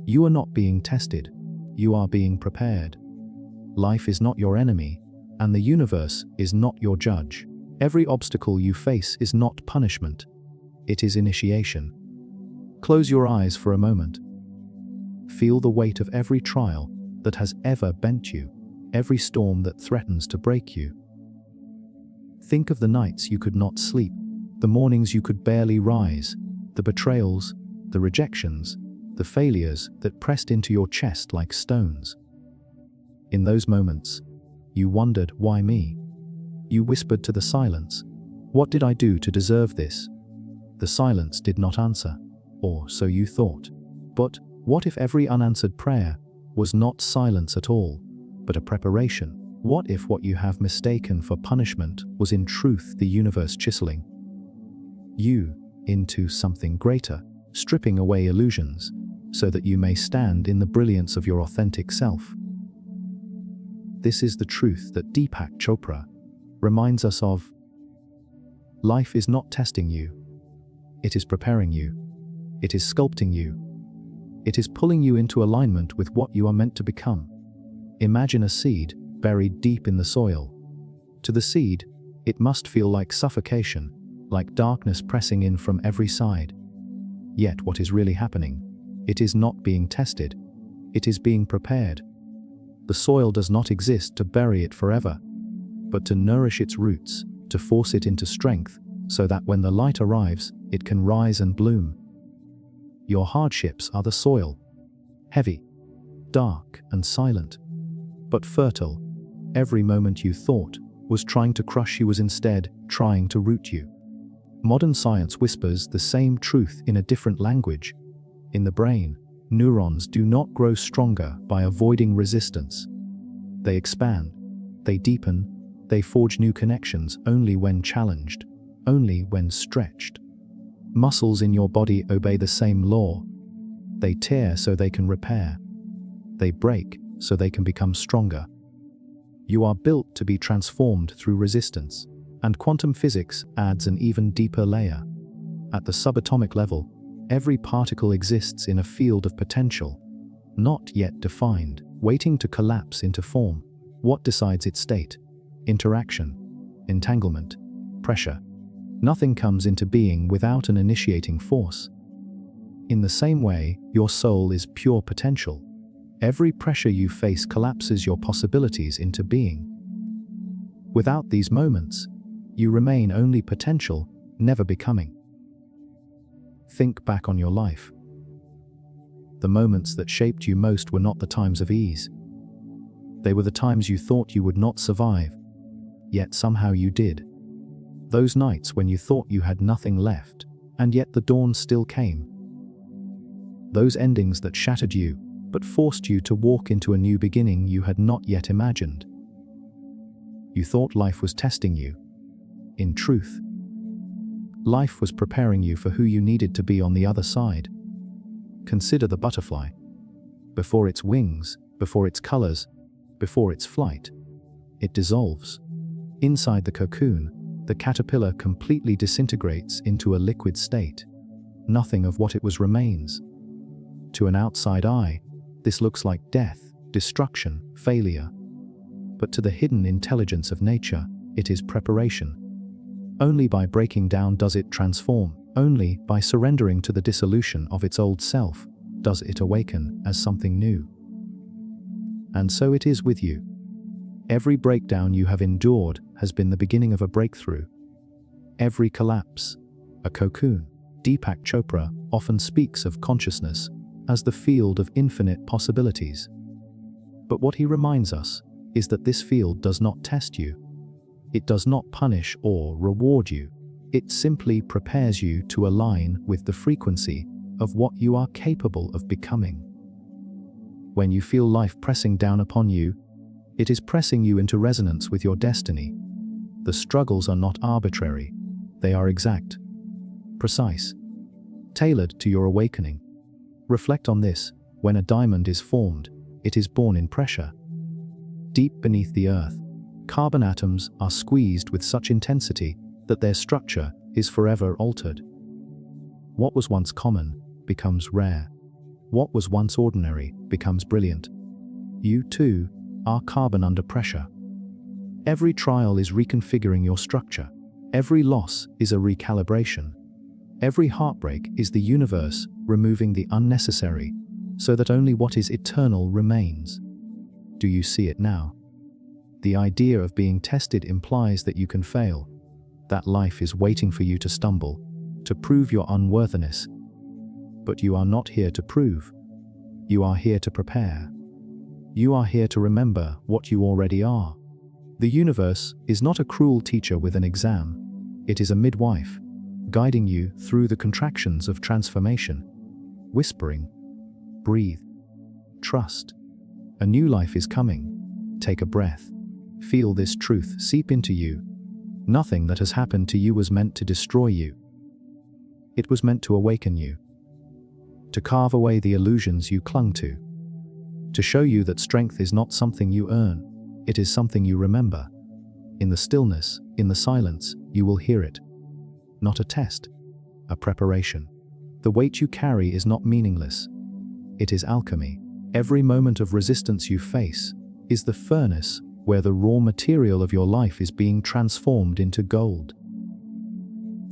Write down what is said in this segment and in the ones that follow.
You are not being tested, you are being prepared. Life is not your enemy, and the universe is not your judge. Every obstacle you face is not punishment, it is initiation. Close your eyes for a moment. Feel the weight of every trial that has ever bent you, every storm that threatens to break you. Think of the nights you could not sleep, the mornings you could barely rise, the betrayals, the rejections, the failures that pressed into your chest like stones. In those moments, you wondered, why me? You whispered to the silence, what did I do to deserve this? The silence did not answer, or so you thought. But what if every unanswered prayer was not silence at all, but a preparation? What if what you have mistaken for punishment was in truth the universe chiseling you into something greater, stripping away illusions, so that you may stand in the brilliance of your authentic self? This is the truth that Deepak Chopra reminds us of. Life is not testing you. It is preparing you. It is sculpting you. It is pulling you into alignment with what you are meant to become. Imagine a seed buried deep in the soil. To the seed, it must feel like suffocation, like darkness pressing in from every side. Yet what is really happening? It is not being tested. It is being prepared. The soil does not exist to bury it forever, but to nourish its roots, to force it into strength, so that when the light arrives, it can rise and bloom. Your hardships are the soil, heavy, dark, and silent, but fertile. Every moment you thought was trying to crush you was instead trying to root you. Modern science whispers the same truth in a different language. In the brain, neurons do not grow stronger by avoiding resistance. They expand, they deepen, they forge new connections only when challenged, only when stretched. Muscles in your body obey the same law. They tear so they can repair. They break so they can become stronger. You are built to be transformed through resistance, and quantum physics adds an even deeper layer. At the subatomic level, every particle exists in a field of potential, not yet defined, waiting to collapse into form. What decides its state? Interaction, entanglement, pressure. Nothing comes into being without an initiating force. In the same way, your soul is pure potential. Every pressure you face collapses your possibilities into being. Without these moments, you remain only potential, never becoming. Think back on your life. The moments that shaped you most were not the times of ease. They were the times you thought you would not survive, yet somehow you did. Those nights when you thought you had nothing left, and yet the dawn still came. Those endings that shattered you, but forced you to walk into a new beginning you had not yet imagined. You thought life was testing you. In truth, life was preparing you for who you needed to be on the other side. Consider the butterfly. Before its wings, before its colors, before its flight, it dissolves. Inside the cocoon, the caterpillar completely disintegrates into a liquid state. Nothing of what it was remains. To an outside eye, this looks like death, destruction, failure. But to the hidden intelligence of nature, it is preparation. Only by breaking down does it transform. Only by surrendering to the dissolution of its old self does it awaken as something new. And so it is with you. Every breakdown you have endured has been the beginning of a breakthrough. Every collapse, a cocoon. Deepak Chopra often speaks of consciousness as the field of infinite possibilities. But what he reminds us is that this field does not test you. It does not punish or reward you. It simply prepares you to align with the frequency of what you are capable of becoming. When you feel life pressing down upon you, it is pressing you into resonance with your destiny. The struggles are not arbitrary. They are exact, precise, tailored to your awakening. Reflect on this. When a diamond is formed, it is born in pressure. Deep beneath the earth, carbon atoms are squeezed with such intensity that their structure is forever altered. What was once common becomes rare. What was once ordinary becomes brilliant. You, too, are carbon under pressure. Every trial is reconfiguring your structure. Every loss is a recalibration. Every heartbreak is the universe removing the unnecessary so that only what is eternal remains. Do you see it now? The idea of being tested implies that you can fail, that life is waiting for you to stumble, to prove your unworthiness. But you are not here to prove. You are here to prepare. You are here to remember what you already are. The universe is not a cruel teacher with an exam. It is a midwife, guiding you through the contractions of transformation, whispering, breathe, trust. A new life is coming. Take a breath. Feel this truth seep into you. Nothing that has happened to you was meant to destroy you. It was meant to awaken you, to carve away the illusions you clung to show you that strength is not something you earn, it is something you remember. In the stillness, in the silence, you will hear it. Not a test, a preparation. The weight you carry is not meaningless. It is alchemy. Every moment of resistance you face is the furnace where the raw material of your life is being transformed into gold.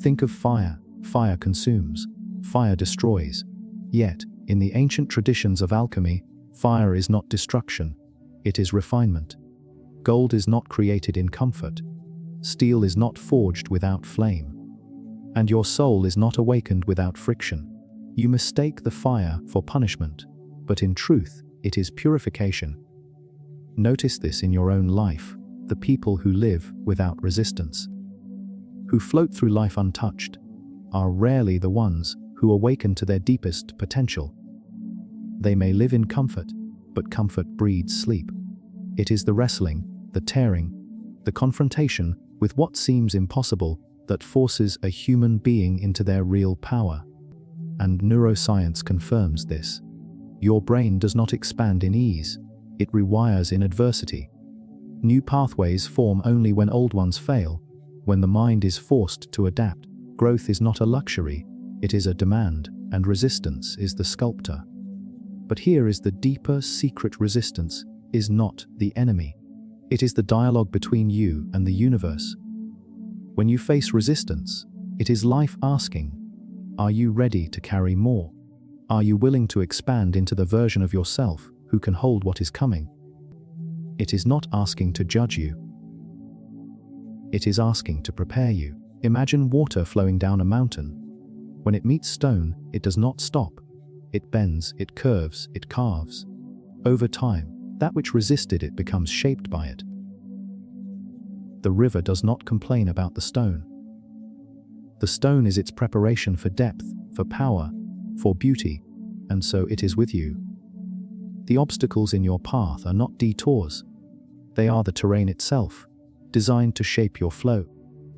Think of fire. Fire consumes. Fire destroys. Yet, in the ancient traditions of alchemy, fire is not destruction, it is refinement. Gold is not created in comfort. Steel is not forged without flame. And your soul is not awakened without friction. You mistake the fire for punishment, but in truth, it is purification. Notice this in your own life, the people who live without resistance, who float through life untouched, are rarely the ones who awaken to their deepest potential. They may live in comfort, but comfort breeds sleep. It is the wrestling, the tearing, the confrontation with what seems impossible that forces a human being into their real power. And neuroscience confirms this. Your brain does not expand in ease, it rewires in adversity. New pathways form only when old ones fail, when the mind is forced to adapt. Growth is not a luxury, it is a demand, and resistance is the sculptor. But here is the deeper secret: resistance is not the enemy. It is the dialogue between you and the universe. When you face resistance, it is life asking, are you ready to carry more? Are you willing to expand into the version of yourself who can hold what is coming? It is not asking to judge you. It is asking to prepare you. Imagine water flowing down a mountain. When it meets stone, it does not stop. It bends, it curves, it carves. Over time, that which resisted it becomes shaped by it. The river does not complain about the stone. The stone is its preparation for depth, for power, for beauty, and so it is with you. The obstacles in your path are not detours. They are the terrain itself, designed to shape your flow.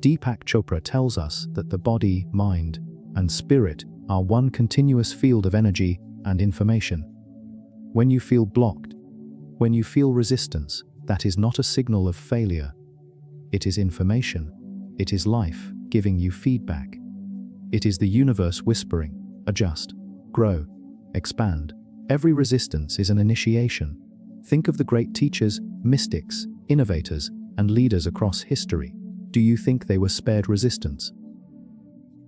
Deepak Chopra tells us that the body, mind, and spirit are one continuous field of energy and information. When you feel blocked, when you feel resistance, that is not a signal of failure. It is information. It is life giving you feedback. It is the universe whispering, adjust, grow, expand. Every resistance is an initiation. Think of the great teachers, mystics, innovators, and leaders across history. Do you think they were spared resistance?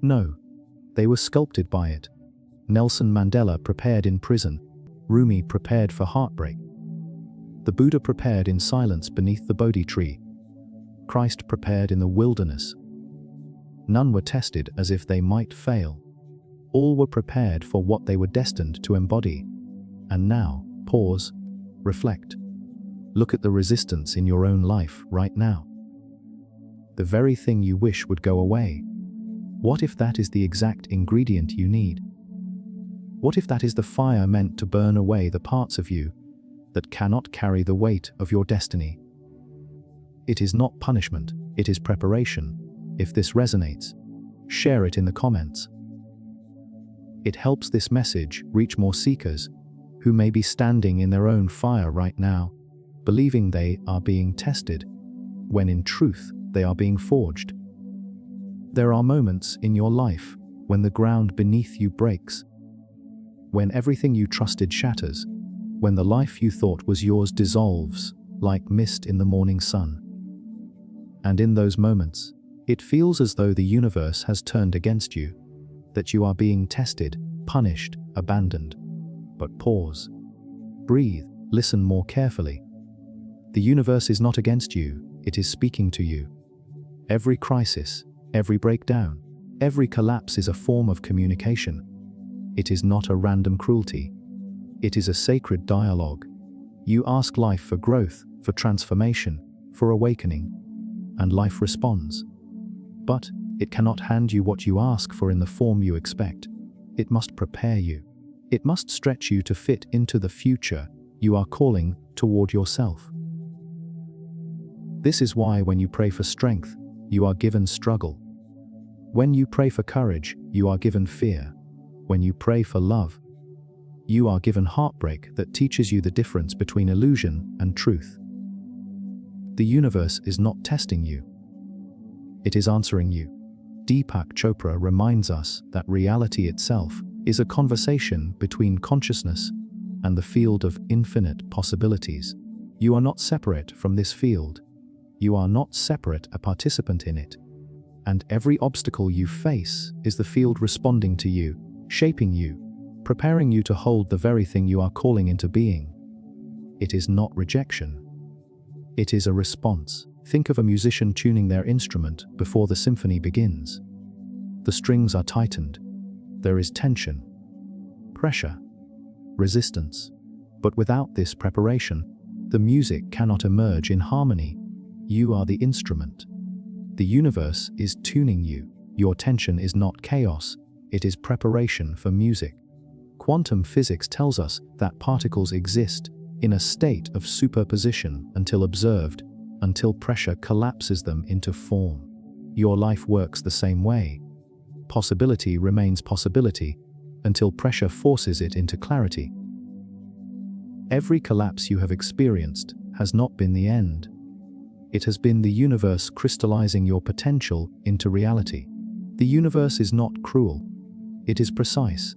No, they were sculpted by it. Nelson Mandela prepared in prison. Rumi prepared for heartbreak. The Buddha prepared in silence beneath the Bodhi tree. Christ prepared in the wilderness. None were tested as if they might fail. All were prepared for what they were destined to embody. And now, pause, reflect. Look at the resistance in your own life right now. The very thing you wish would go away. What if that is the exact ingredient you need? What if that is the fire meant to burn away the parts of you that cannot carry the weight of your destiny? It is not punishment, it is preparation. If this resonates, share it in the comments. It helps this message reach more seekers who may be standing in their own fire right now, believing they are being tested, when in truth they are being forged. There are moments in your life when the ground beneath you breaks. when everything you trusted shatters, when the life you thought was yours dissolves like mist in the morning sun. And in those moments, it feels as though the universe has turned against you, that you are being tested, punished, abandoned. But pause. Breathe. Listen more carefully. The universe is not against you, it is speaking to you. Every crisis, every breakdown, every collapse is a form of communication. It is not a random cruelty. It is a sacred dialogue. You ask life for growth, for transformation, for awakening, and life responds. But it cannot hand you what you ask for in the form you expect. It must prepare you. It must stretch you to fit into the future you are calling toward yourself. This is why when you pray for strength, you are given struggle. When you pray for courage, you are given fear. When you pray for love, you are given heartbreak that teaches you the difference between illusion and truth. The universe is not testing you. It is answering you. Deepak Chopra reminds us that reality itself is a conversation between consciousness and the field of infinite possibilities. You are not separate from this field. You are not separate, a participant in it. And every obstacle you face is the field responding to you, shaping you, preparing you to hold the very thing you are calling into being. It is not rejection. It is a response. Think of a musician tuning their instrument before the symphony begins. The strings are tightened. There is tension, pressure, resistance. But without this preparation, the music cannot emerge in harmony. You are the instrument. The universe is tuning you. Your tension is not chaos, it is preparation for music. Quantum physics tells us that particles exist in a state of superposition until observed, until pressure collapses them into form. Your life works the same way. Possibility remains possibility until pressure forces it into clarity. Every collapse you have experienced has not been the end. It has been the universe crystallizing your potential into reality. The universe is not cruel. It is precise.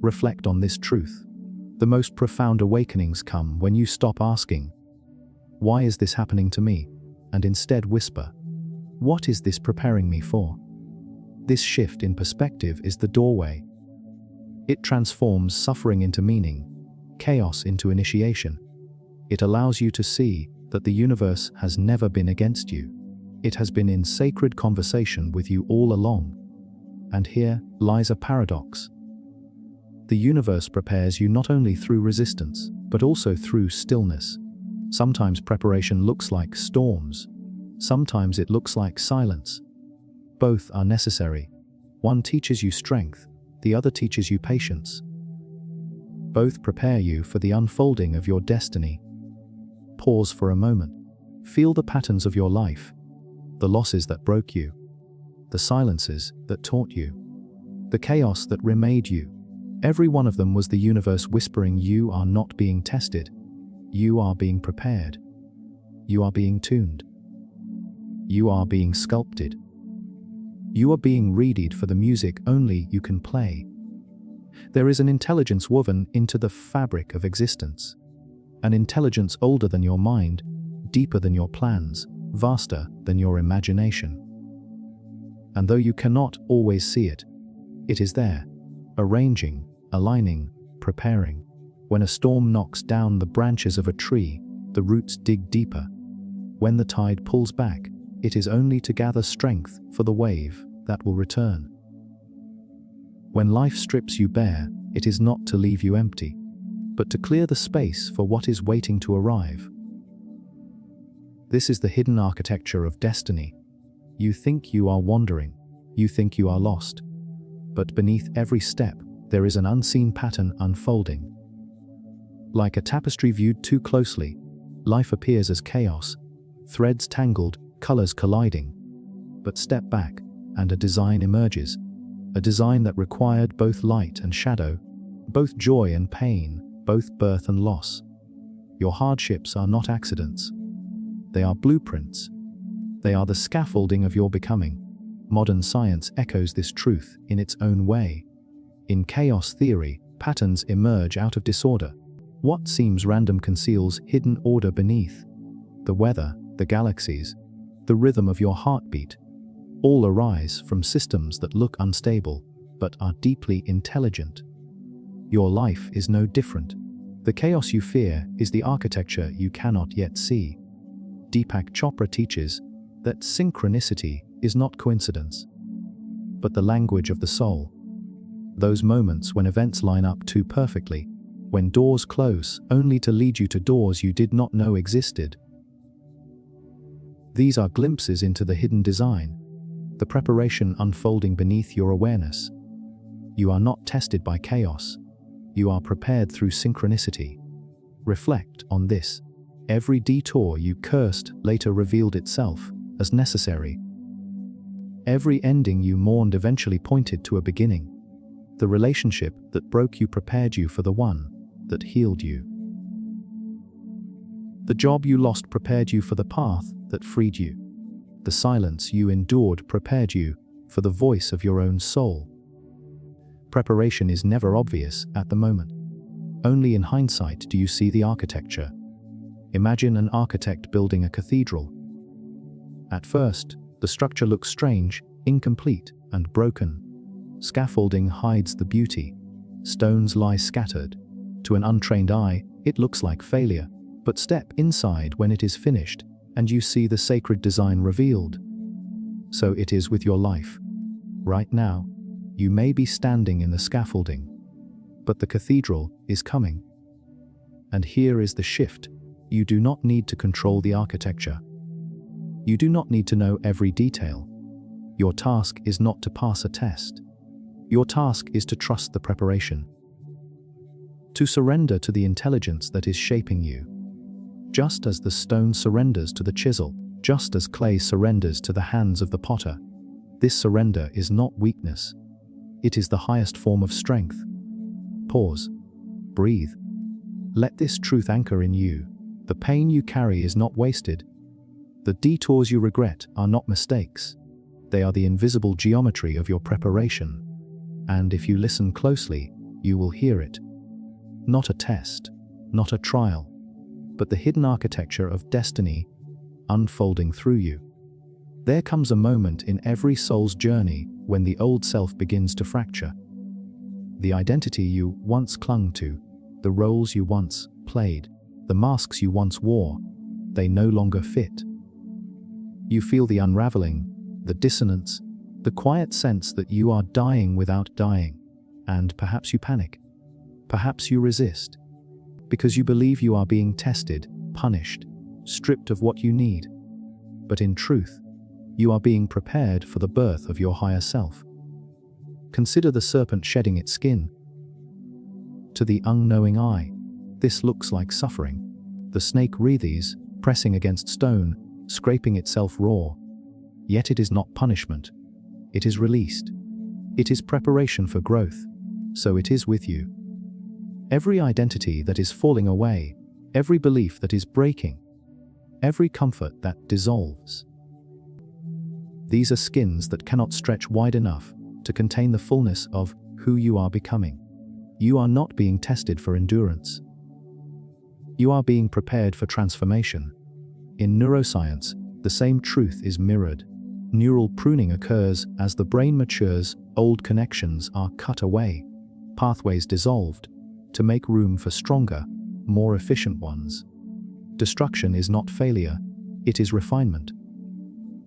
Reflect on this truth. The most profound awakenings come when you stop asking, "Why is this happening to me?" and instead whisper, "What is this preparing me for?" This shift in perspective is the doorway. It transforms suffering into meaning, chaos into initiation. It allows you to see that the universe has never been against you. It has been in sacred conversation with you all along. And here lies a paradox. The universe prepares you not only through resistance, but also through stillness. Sometimes preparation looks like storms. Sometimes it looks like silence. Both are necessary. One teaches you strength, the other teaches you patience. Both prepare you for the unfolding of your destiny. Pause for a moment. Feel the patterns of your life, the losses that broke you, the silences that taught you, the chaos that remade you. Every one of them was the universe whispering, you are not being tested. You are being prepared. You are being tuned. You are being sculpted. You are being readied for the music only you can play. There is an intelligence woven into the fabric of existence. An intelligence older than your mind, deeper than your plans, vaster than your imagination. And though you cannot always see it, it is there, arranging, aligning, preparing. When a storm knocks down the branches of a tree, the roots dig deeper. When the tide pulls back, it is only to gather strength for the wave that will return. When life strips you bare, it is not to leave you empty, but to clear the space for what is waiting to arrive. This is the hidden architecture of destiny. You think you are wandering, you think you are lost, but beneath every step, there is an unseen pattern unfolding. Like a tapestry viewed too closely, life appears as chaos, threads tangled, colors colliding. But step back, and a design emerges, a design that required both light and shadow, both joy and pain, both birth and loss. Your hardships are not accidents. They are blueprints. They are the scaffolding of your becoming. Modern science echoes this truth in its own way. In chaos theory, Patterns emerge out of disorder. What seems random conceals hidden order beneath. The weather, the galaxies, the rhythm of your heartbeat, all arise from systems that look unstable, but are deeply intelligent. Your life is no different. The chaos you fear is the architecture you cannot yet see. Deepak Chopra teaches that synchronicity is not coincidence, but the language of the soul. Those moments when events line up too perfectly, when doors close only to lead you to doors you did not know existed. These are glimpses into the hidden design, the preparation unfolding beneath your awareness. You are not tested by chaos. You are prepared through synchronicity. Reflect on this. Every detour you cursed later revealed itself as necessary. Every ending you mourned eventually pointed to a beginning. The relationship that broke you prepared you for the one that healed you. The job you lost prepared you for the path that freed you. The silence you endured prepared you for the voice of your own soul. Preparation is never obvious at the moment. Only in hindsight do you see the architecture. Imagine an architect building a cathedral. At first, the structure looks strange, incomplete, and broken. Scaffolding hides the beauty. Stones lie scattered. To an untrained eye, it looks like failure. But step inside when it is finished, and you see the sacred design revealed. So it is with your life. Right now, you may be standing in the scaffolding, but the cathedral is coming. And here is the shift. You do not need to control the architecture. You do not need to know every detail. Your task is not to pass a test. Your task is to trust the preparation. To surrender to the intelligence that is shaping you. Just as the stone surrenders to the chisel, just as clay surrenders to the hands of the potter, this surrender is not weakness. It is the highest form of strength. Pause. Breathe. Let this truth anchor in you. The pain you carry is not wasted. The detours you regret are not mistakes. They are the invisible geometry of your preparation. And if you listen closely, you will hear it. Not a test, not a trial, but the hidden architecture of destiny unfolding through you. There comes a moment in every soul's journey when the old self begins to fracture. The identity you once clung to, the roles you once played, the masks you once wore, they no longer fit. You feel the unraveling, the dissonance, the quiet sense that you are dying without dying, and perhaps you panic. Perhaps you resist, because you believe you are being tested, punished, stripped of what you need. But in truth, you are being prepared for the birth of your higher self. Consider the serpent shedding its skin. To the unknowing eye, this looks like suffering. The snake writhes, pressing against stone, scraping itself raw. Yet it is not punishment. It is released. It is preparation for growth. So it is with you. Every identity that is falling away, every belief that is breaking, every comfort that dissolves. These are skins that cannot stretch wide enough to contain the fullness of who you are becoming. You are not being tested for endurance. You are being prepared for transformation. In neuroscience, the same truth is mirrored. Neural pruning occurs as the brain matures, old connections are cut away, pathways dissolved, to make room for stronger, more efficient ones. Destruction is not failure, it is refinement.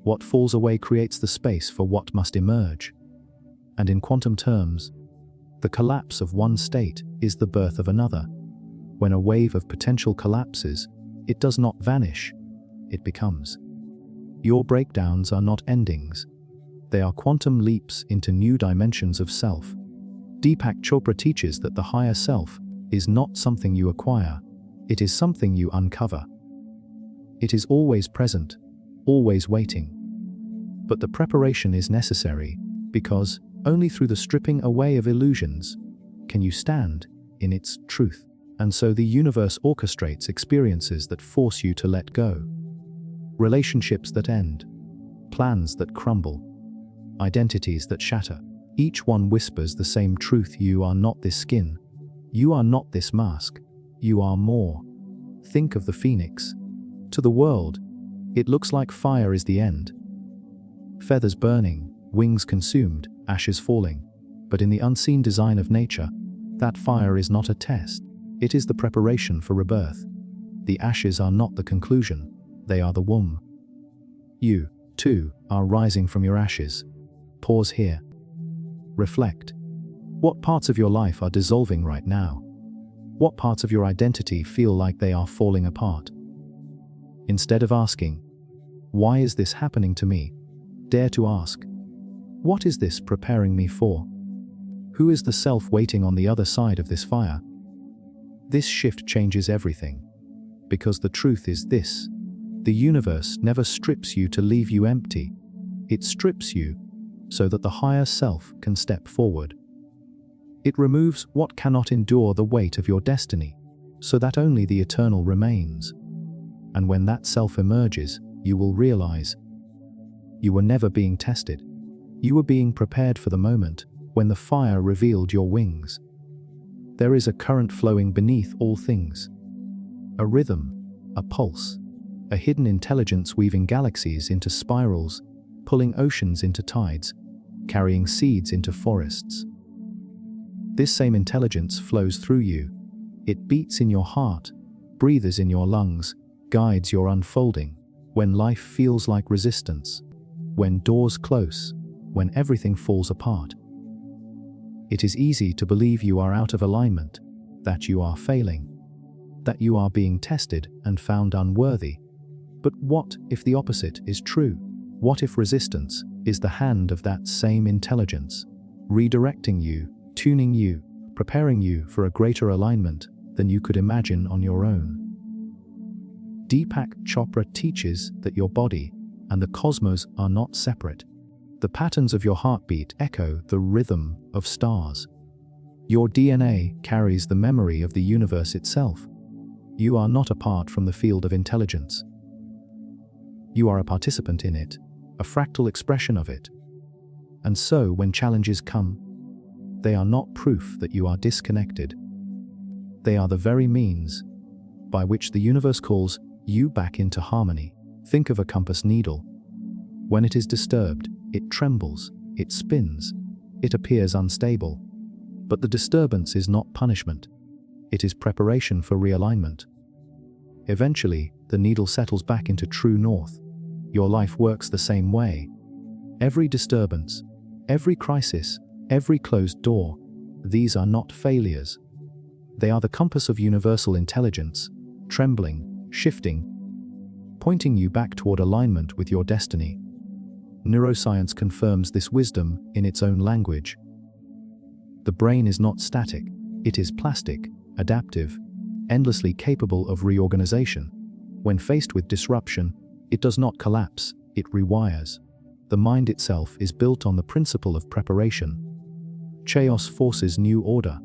What falls away creates the space for what must emerge. And in quantum terms, the collapse of one state is the birth of another. When a wave of potential collapses, it does not vanish, it becomes. Your breakdowns are not endings. They are quantum leaps into new dimensions of self. Deepak Chopra teaches that the higher self is not something you acquire, it is something you uncover. It is always present, always waiting. But the preparation is necessary, because only through the stripping away of illusions can you stand in its truth. And so the universe orchestrates experiences that force you to let go. Relationships that end, plans that crumble, identities that shatter. Each one whispers the same truth: you are not this skin. You are not this mask. You are more. Think of the phoenix. To the world, it looks like fire is the end. Feathers burning, wings consumed, ashes falling. But in the unseen design of nature, that fire is not a test. It is the preparation for rebirth. The ashes are not the conclusion. They are the womb. You, too, are rising from your ashes. Pause here. Reflect. What parts of your life are dissolving right now? What parts of your identity feel like they are falling apart? Instead of asking, "Why is this happening to me?" dare to ask, "What is this preparing me for? Who is the self waiting on the other side of this fire?" This shift changes everything. Because the truth is this: the universe never strips you to leave you empty. It strips you so that the higher self can step forward. It removes what cannot endure the weight of your destiny, so that only the eternal remains. And when that self emerges, you will realize you were never being tested. You were being prepared for the moment when the fire revealed your wings. There is a current flowing beneath all things. A rhythm, a pulse, a hidden intelligence weaving galaxies into spirals, pulling oceans into tides, carrying seeds into forests. This same intelligence flows through you. It beats in your heart, breathes in your lungs, guides your unfolding, when life feels like resistance, when doors close, when everything falls apart. It is easy to believe you are out of alignment, that you are failing, that you are being tested and found unworthy. But what if the opposite is true? What if resistance is the hand of that same intelligence, redirecting you, tuning you, preparing you for a greater alignment than you could imagine on your own? Deepak Chopra teaches that your body and the cosmos are not separate. The patterns of your heartbeat echo the rhythm of stars. Your DNA carries the memory of the universe itself. You are not apart from the field of intelligence. You are a participant in it, a fractal expression of it. And so, when challenges come, they are not proof that you are disconnected. They are the very means by which the universe calls you back into harmony. Think of a compass needle. When it is disturbed, it trembles, it spins, it appears unstable. But the disturbance is not punishment. It is preparation for realignment. Eventually, the needle settles back into true north. Your life works the same way. Every disturbance, every crisis, every closed door, these are not failures. They are the compass of universal intelligence, trembling, shifting, pointing you back toward alignment with your destiny. Neuroscience confirms this wisdom in its own language. The brain is not static, it is plastic, adaptive, endlessly capable of reorganization. When faced with disruption, it does not collapse, it rewires. The mind itself is built on the principle of preparation. Chaos forces new order.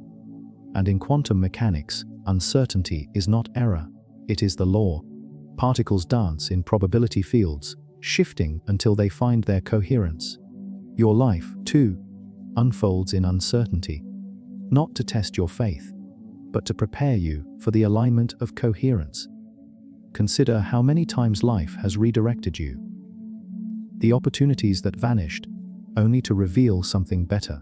And in quantum mechanics, uncertainty is not error, it is the law. Particles dance in probability fields, shifting until they find their coherence. Your life, too, unfolds in uncertainty, not to test your faith, but to prepare you for the alignment of coherence. Consider how many times life has redirected you. The opportunities that vanished, only to reveal something better.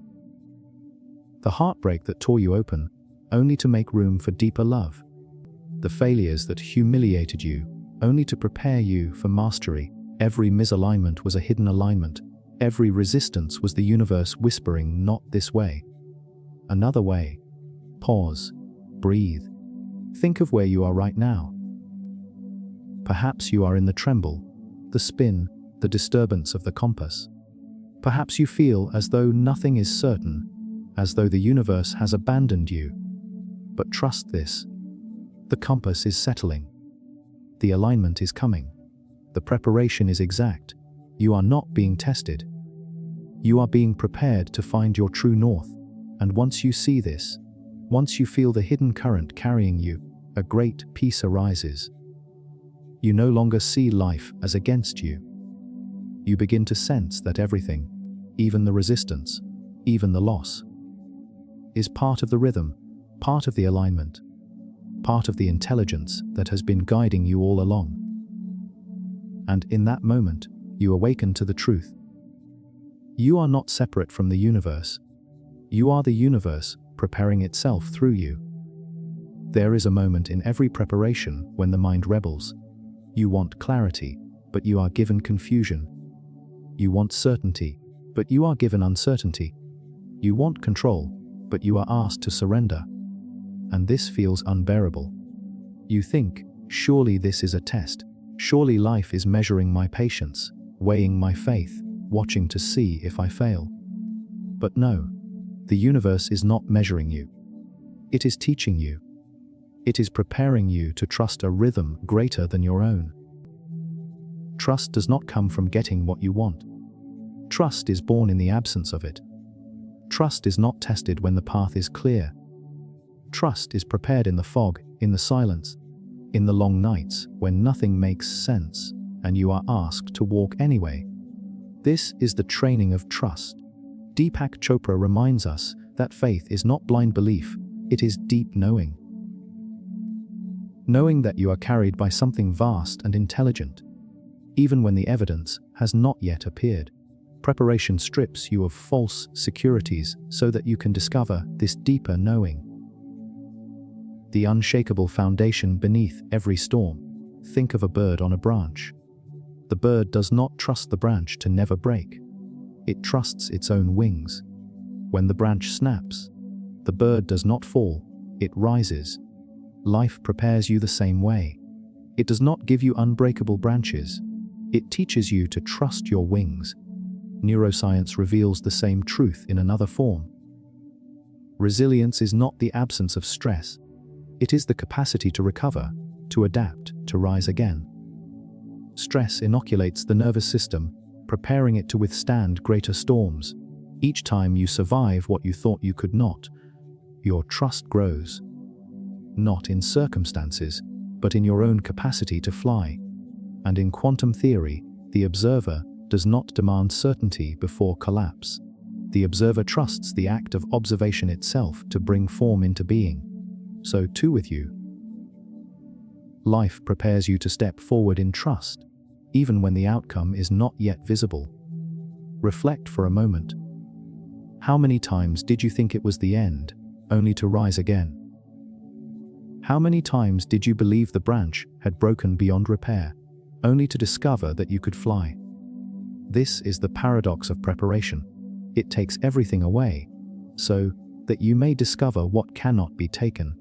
The heartbreak that tore you open, only to make room for deeper love. The failures that humiliated you, only to prepare you for mastery. Every misalignment was a hidden alignment. Every resistance was the universe whispering, "Not this way. Another way." Pause. Breathe. Think of where you are right now. Perhaps you are in the tremble, the spin, the disturbance of the compass. Perhaps you feel as though nothing is certain, as though the universe has abandoned you. But trust this. The compass is settling. The alignment is coming. The preparation is exact. You are not being tested. You are being prepared to find your true north. And once you see this, once you feel the hidden current carrying you, a great peace arises. You no longer see life as against you. You begin to sense that everything, even the resistance, even the loss, is part of the rhythm, part of the alignment, part of the intelligence that has been guiding you all along. And in that moment, you awaken to the truth. You are not separate from the universe. You are the universe preparing itself through you. There is a moment in every preparation when the mind rebels. You want clarity, but you are given confusion. You want certainty, but you are given uncertainty. You want control, but you are asked to surrender. And this feels unbearable. You think, surely this is a test. Surely life is measuring my patience, weighing my faith, watching to see if I fail. But no, the universe is not measuring you. It is teaching you. It is preparing you to trust a rhythm greater than your own. Trust does not come from getting what you want. Trust is born in the absence of it. Trust is not tested when the path is clear. Trust is prepared in the fog, in the silence, in the long nights when nothing makes sense and you are asked to walk anyway. This is the training of trust. Deepak Chopra reminds us that faith is not blind belief, it is deep knowing. Knowing that you are carried by something vast and intelligent, even when the evidence has not yet appeared. Preparation strips you of false securities so that you can discover this deeper knowing. The unshakable foundation beneath every storm. Think of a bird on a branch. The bird does not trust the branch to never break. It trusts its own wings. When the branch snaps, the bird does not fall, it rises. Life prepares you the same way. It does not give you unbreakable branches. It teaches you to trust your wings. Neuroscience reveals the same truth in another form. Resilience is not the absence of stress. It is the capacity to recover, to adapt, to rise again. Stress inoculates the nervous system, preparing it to withstand greater storms. Each time you survive what you thought you could not, your trust grows. Not in circumstances, but in your own capacity to fly. And in quantum theory, the observer does not demand certainty before collapse. The observer trusts the act of observation itself to bring form into being. So too with you. Life prepares you to step forward in trust, even when the outcome is not yet visible. Reflect for a moment. How many times did you think it was the end, only to rise again? How many times did you believe the branch had broken beyond repair, only to discover that you could fly? This is the paradox of preparation. It takes everything away, so that you may discover what cannot be taken.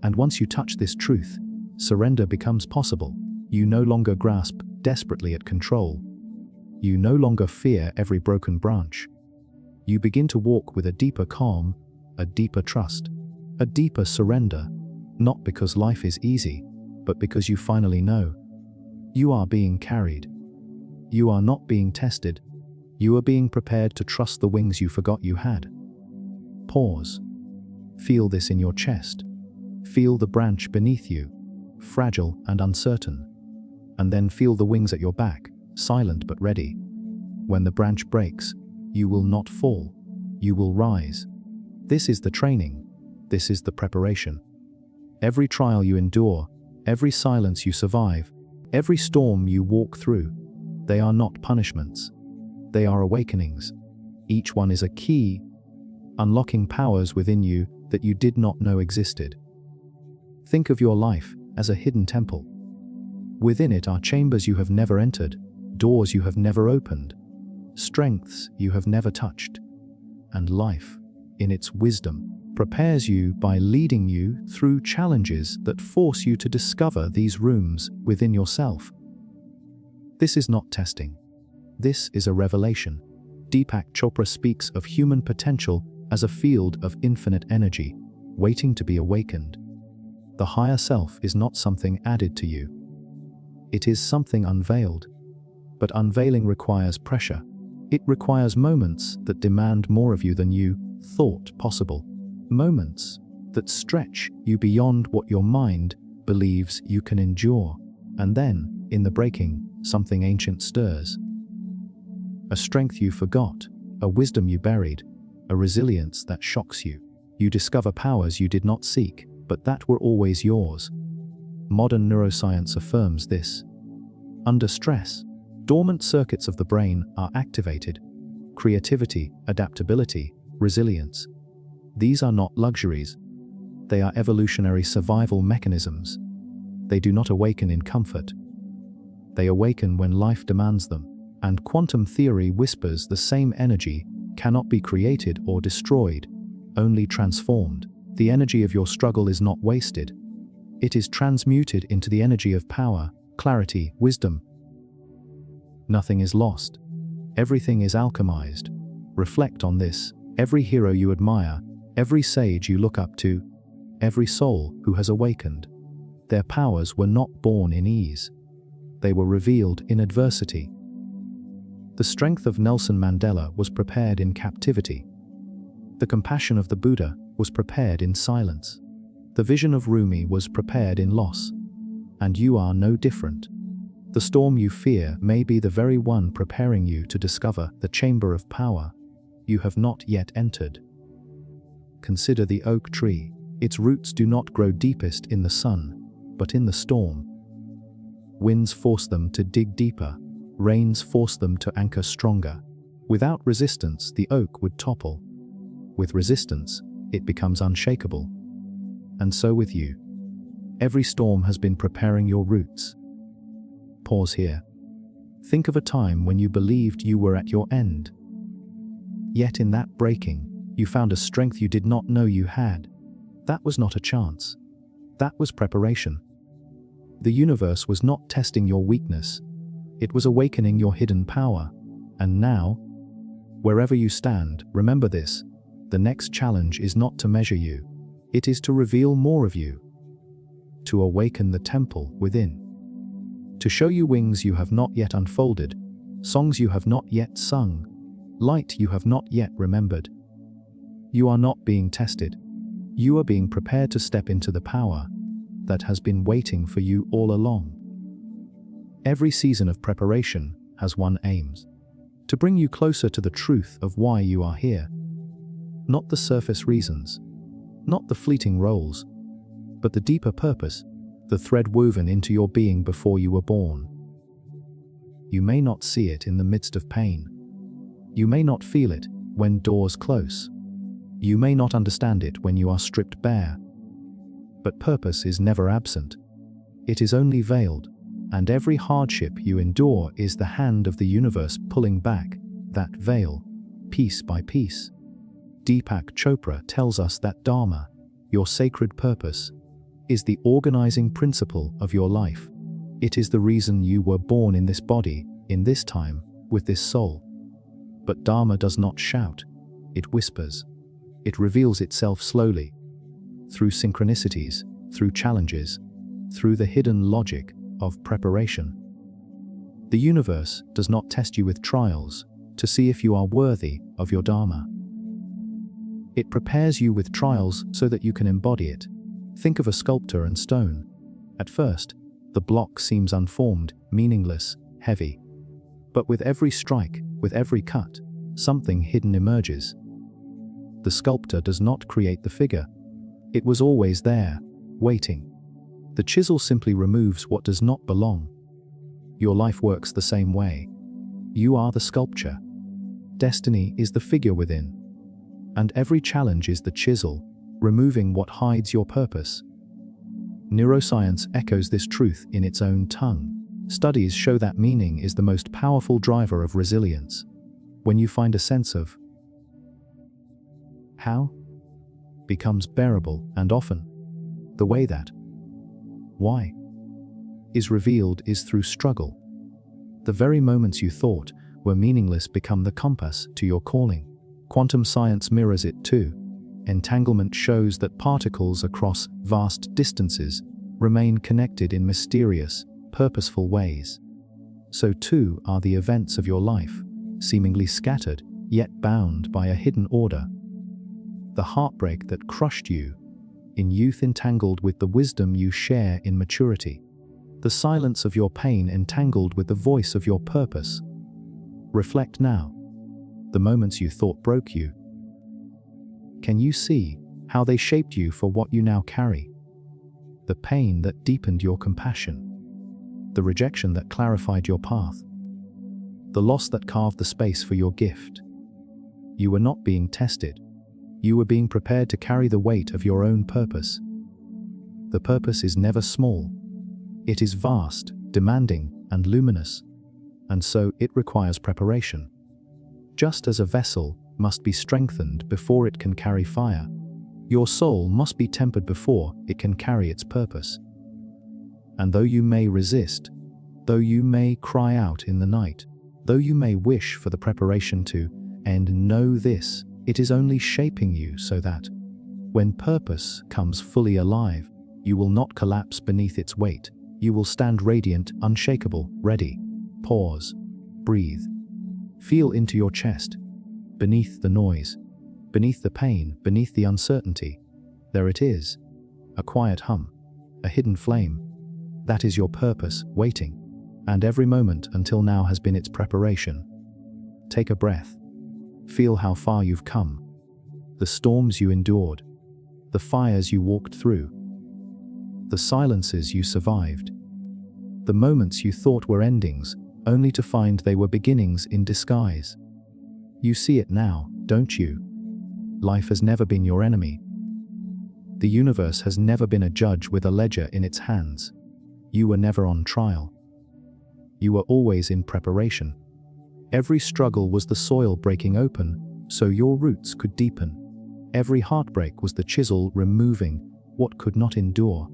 And once you touch this truth, surrender becomes possible. You no longer grasp desperately at control. You no longer fear every broken branch. You begin to walk with a deeper calm, a deeper trust, a deeper surrender, not because life is easy, but because you finally know. You are being carried. You are not being tested. You are being prepared to trust the wings you forgot you had. Pause. Feel this in your chest. Feel the branch beneath you, fragile and uncertain. And then feel the wings at your back, silent but ready. When the branch breaks, you will not fall. You will rise. This is the training. This is the preparation. Every trial you endure, every silence you survive, every storm you walk through, they are not punishments. They are awakenings. Each one is a key, unlocking powers within you that you did not know existed. Think of your life as a hidden temple. Within it are chambers you have never entered, doors you have never opened, strengths you have never touched. And life, in its wisdom, prepares you by leading you through challenges that force you to discover these rooms within yourself. This is not testing. This is a revelation. Deepak Chopra speaks of human potential as a field of infinite energy, waiting to be awakened. The higher self is not something added to you. It is something unveiled. But unveiling requires pressure. It requires moments that demand more of you than you thought possible. Moments that stretch you beyond what your mind believes you can endure. And then, in the breaking, something ancient stirs. A strength you forgot, a wisdom you buried, a resilience that shocks you. You discover powers you did not seek, but that were always yours. Modern neuroscience affirms this. Under stress, dormant circuits of the brain are activated. Creativity, adaptability, resilience. These are not luxuries. They are evolutionary survival mechanisms. They do not awaken in comfort. They awaken when life demands them, and quantum theory whispers the same energy cannot be created or destroyed, only transformed. The energy of your struggle is not wasted. It is transmuted into the energy of power, clarity, wisdom. Nothing is lost. Everything is alchemized. Reflect on this. Every hero you admire, every sage you look up to, every soul who has awakened, their powers were not born in ease. They were revealed in adversity. The strength of Nelson Mandela was prepared in captivity. The compassion of the Buddha was prepared in silence. The vision of Rumi was prepared in loss. And you are no different. The storm you fear may be the very one preparing you to discover the chamber of power you have not yet entered. Consider the oak tree. Its roots do not grow deepest in the sun, but in the storm. Winds force them to dig deeper. Rains force them to anchor stronger. Without resistance, the oak would topple. With resistance, it becomes unshakable. And so with you. Every storm has been preparing your roots. Pause here. Think of a time when you believed you were at your end. Yet in that breaking, you found a strength you did not know you had. That was not a chance. That was preparation. The universe was not testing your weakness. It was awakening your hidden power. And now, wherever you stand, remember this. The next challenge is not to measure you. It is to reveal more of you. To awaken the temple within. To show you wings you have not yet unfolded, songs you have not yet sung, light you have not yet remembered. You are not being tested. You are being prepared to step into the power that has been waiting for you all along. Every season of preparation has one aim: to bring you closer to the truth of why you are here. Not the surface reasons, not the fleeting roles, but the deeper purpose, the thread woven into your being before you were born. You may not see it in the midst of pain. You may not feel it when doors close. You may not understand it when you are stripped bare. But purpose is never absent. It is only veiled, and every hardship you endure is the hand of the universe pulling back that veil, piece by piece. Deepak Chopra tells us that Dharma, your sacred purpose, is the organizing principle of your life. It is the reason you were born in this body, in this time, with this soul. But Dharma does not shout. It whispers. It reveals itself slowly, through synchronicities, through challenges, through the hidden logic of preparation. The universe does not test you with trials to see if you are worthy of your Dharma. It prepares you with trials so that you can embody it. Think of a sculptor and stone. At first, the block seems unformed, meaningless, heavy. But with every strike, with every cut, something hidden emerges. The sculptor does not create the figure. It was always there, waiting. The chisel simply removes what does not belong. Your life works the same way. You are the sculpture. Destiny is the figure within. And every challenge is the chisel, removing what hides your purpose. Neuroscience echoes this truth in its own tongue. Studies show that meaning is the most powerful driver of resilience. When you find a sense of how becomes bearable, and often the way that why is revealed is through struggle. The very moments you thought were meaningless become the compass to your calling. Quantum science mirrors it too. Entanglement shows that particles across vast distances remain connected in mysterious, purposeful ways. So too are the events of your life, seemingly scattered, yet bound by a hidden order. The heartbreak that crushed you in youth entangled with the wisdom you share in maturity. The silence of your pain entangled with the voice of your purpose. Reflect now. The moments you thought broke you. Can you see how they shaped you for what you now carry. The pain that deepened your compassion. The rejection that clarified your path. The loss that carved the space for your gift. You were not being tested. You were being prepared to carry the weight of your own purpose. The purpose is never small. It is vast, demanding, and luminous, and so it requires preparation. Just as a vessel must be strengthened before it can carry fire, your soul must be tempered before it can carry its purpose. And though you may resist, though you may cry out in the night, though you may wish for the preparation to end, know this: it is only shaping you so that, when purpose comes fully alive, you will not collapse beneath its weight. You will stand radiant, unshakable, ready. Pause. Breathe. Feel into your chest. Beneath the noise, beneath the pain, beneath the uncertainty, there it is. A quiet hum. A hidden flame. That is your purpose, waiting. And every moment until now has been its preparation. Take a breath. Feel how far you've come. The storms you endured. The fires you walked through. The silences you survived. The moments you thought were endings, only to find they were beginnings in disguise. You see it now, don't you? Life has never been your enemy. The universe has never been a judge with a ledger in its hands. You were never on trial. You were always in preparation. Every struggle was the soil breaking open, so your roots could deepen. Every heartbreak was the chisel removing what could not endure.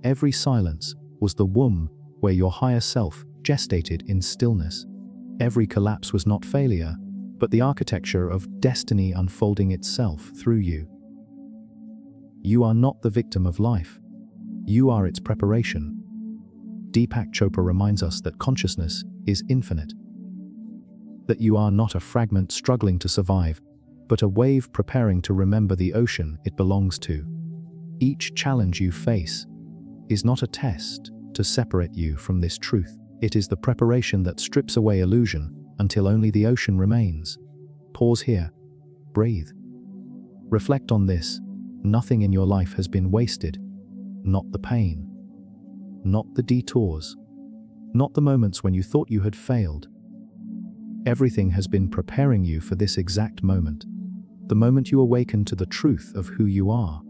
Every silence was the womb where your higher self gestated in stillness. Every collapse was not failure, but the architecture of destiny unfolding itself through you. You are not the victim of life. You are its preparation. Deepak Chopra reminds us that consciousness is infinite. That you are not a fragment struggling to survive, but a wave preparing to remember the ocean it belongs to. Each challenge you face is not a test to separate you from this truth. It is the preparation that strips away illusion until only the ocean remains. Pause here. Breathe. Reflect on this. Nothing in your life has been wasted. Not the pain. Not the detours. Not the moments when you thought you had failed. Everything has been preparing you for this exact moment. The moment you awaken to the truth of who you are.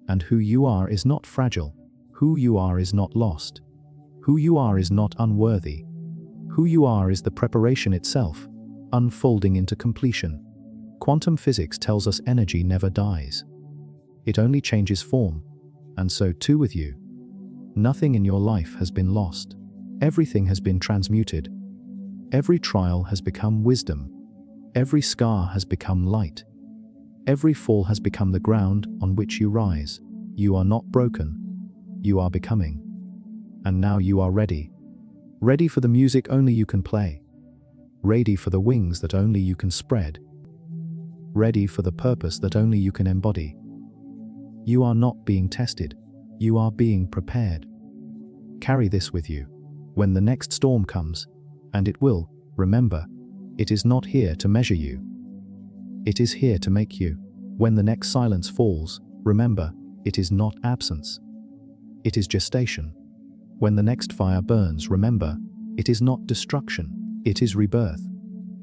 And who you are is not fragile. Who you are is not lost. Who you are is not unworthy. Who you are is the preparation itself, unfolding into completion. Quantum physics tells us energy never dies. It only changes form, and so too with you. Nothing in your life has been lost. Everything has been transmuted. Every trial has become wisdom. Every scar has become light. Every fall has become the ground on which you rise. You are not broken. You are becoming. And now you are ready. Ready for the music only you can play. Ready for the wings that only you can spread. Ready for the purpose that only you can embody. You are not being tested. You are being prepared. Carry this with you. When the next storm comes, and it will, remember, it is not here to measure you. It is here to make you. When the next silence falls, remember, it is not absence. It is gestation. When the next fire burns, remember, it is not destruction. It is rebirth.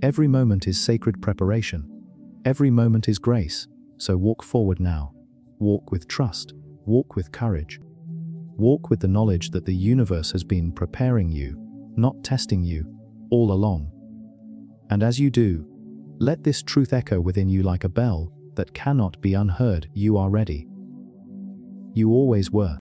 Every moment is sacred preparation. Every moment is grace. So walk forward now. Walk with trust. Walk with courage. Walk with the knowledge that the universe has been preparing you, not testing you, all along. And as you do, let this truth echo within you like a bell that cannot be unheard. You are ready. You always were.